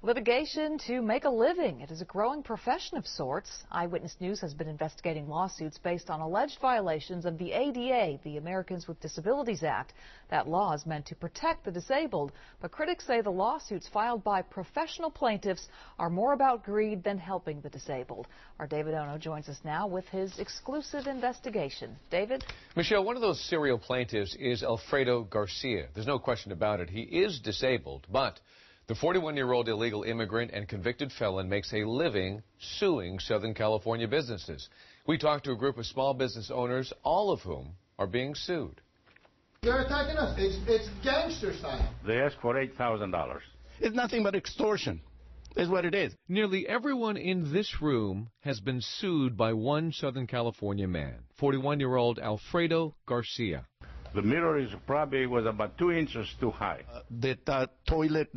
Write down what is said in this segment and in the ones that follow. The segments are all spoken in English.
Litigation to make a living. It is a growing profession of sorts. Eyewitness News has been investigating lawsuits based on alleged violations of the ADA, the Americans with Disabilities Act. That law is meant to protect the disabled, but critics say the lawsuits filed by professional plaintiffs are more about greed than helping the disabled. Our David Ono joins us now with his exclusive investigation. David? Michelle, one of those serial plaintiffs is Alfredo Garcia. There's no question about it. He is disabled, but the 41-year-old illegal immigrant and convicted felon makes a living suing Southern California businesses. We talked to a group of small business owners, all of whom are being sued. They're attacking us. It's gangster style. They asked for $8,000. It's nothing but extortion, is what it is. Nearly everyone in this room has been sued by one Southern California man, 41-year-old Alfredo Garcia. The mirror was about 2 inches too high. The toilet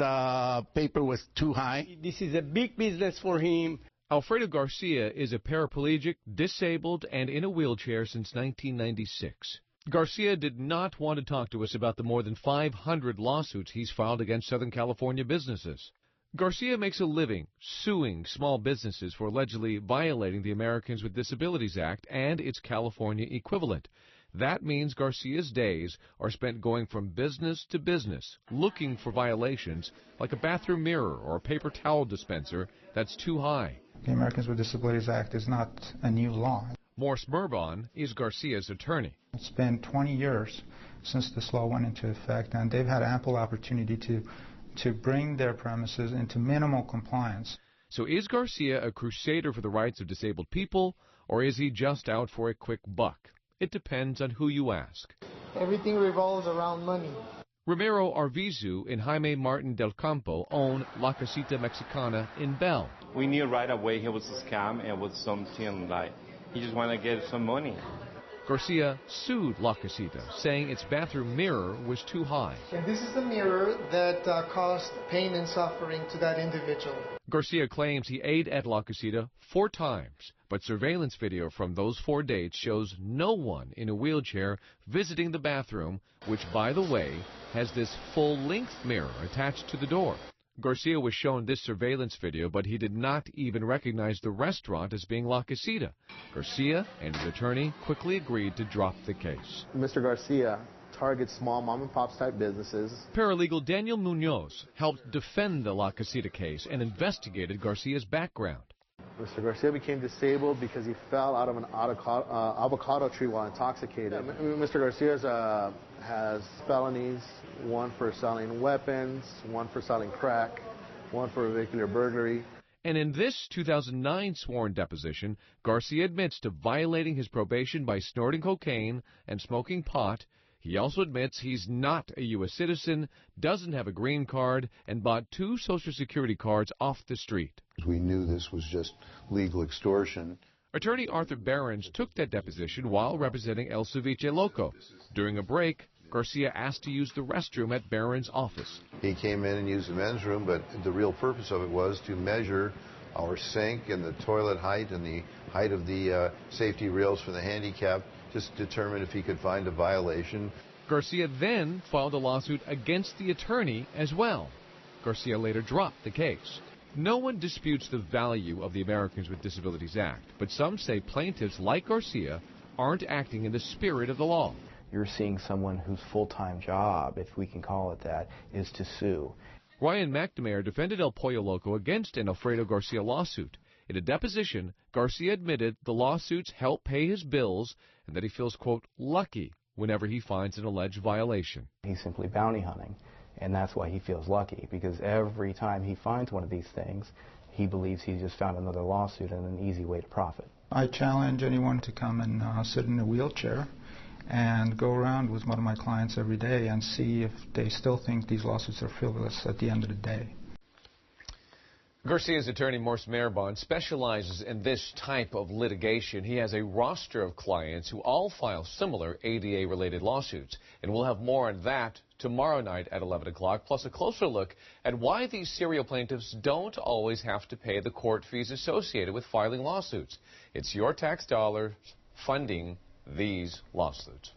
paper was too high. This is a big business for him. Alfredo Garcia is a paraplegic, disabled, and in a wheelchair since 1996. Garcia did not want to talk to us about the more than 500 lawsuits he's filed against Southern California businesses. Garcia makes a living suing small businesses for allegedly violating the Americans with Disabilities Act and its California equivalent. That means Garcia's days are spent going from business to business, looking for violations like a bathroom mirror or a paper towel dispenser that's too high. The Americans with Disabilities Act is not a new law. Morse Murbon is Garcia's attorney. It's been 20 years since this law went into effect, and they've had ample opportunity to bring their premises into minimal compliance. So is Garcia a crusader for the rights of disabled people, or is he just out for a quick buck? It depends on who you ask. Everything revolves around money. Ramiro Arvizu and Jaime Martin del Campo own La Casita Mexicana in Bell. We knew right away it was a scam and was something like he just wanted to get some money. Garcia sued La Casita, saying its bathroom mirror was too high. And this is the mirror that caused pain and suffering to that individual. Garcia claims he ate at La Casita 4 times, but surveillance video from those 4 dates shows no one in a wheelchair visiting the bathroom, which, by the way, has this full-length mirror attached to the door. Garcia was shown this surveillance video, but he did not even recognize the restaurant as being La Casita. Garcia and his attorney quickly agreed to drop the case. Mr. Garcia targets small mom-and-pops type businesses. Paralegal Daniel Munoz helped defend the La Casita case and investigated Garcia's background. Mr. Garcia became disabled because he fell out of an avocado tree while intoxicated. Mr. Garcia has felonies, one for selling weapons, one for selling crack, one for vehicular burglary. And in this 2009 sworn deposition, Garcia admits to violating his probation by snorting cocaine and smoking pot. He also admits he's not a U.S. citizen, doesn't have a green card, and bought 2 Social Security cards off the street. We knew this was just legal extortion. Attorney Arthur Behrens took that deposition while representing El Ceviche Loco. During a break, Garcia asked to use the restroom at Behrens' office. He came in and used the men's room, but the real purpose of it was to measure our sink and the toilet height and the height of the safety rails for the handicapped, just to determine if he could find a violation. Garcia then filed a lawsuit against the attorney as well. Garcia later dropped the case. No one disputes the value of the Americans with Disabilities Act, but some say plaintiffs like Garcia aren't acting in the spirit of the law. You're seeing someone whose full-time job, if we can call it that, is to sue. Ryan McNamara defended El Pollo Loco against an Alfredo Garcia lawsuit. In a deposition, Garcia admitted the lawsuits help pay his bills and that he feels, quote, lucky whenever he finds an alleged violation. He's simply bounty hunting, and that's why he feels lucky, because every time he finds one of these things, he believes he's just found another lawsuit and an easy way to profit. I challenge anyone to come and sit in a wheelchair and go around with one of my clients every day and see if they still think these lawsuits are frivolous at the end of the day. Garcia's attorney, Morse Murbon, specializes in this type of litigation. He has a roster of clients who all file similar ADA-related lawsuits. And we'll have more on that tomorrow night at 11 o'clock, plus a closer look at why these serial plaintiffs don't always have to pay the court fees associated with filing lawsuits. It's your tax dollars funding these lawsuits.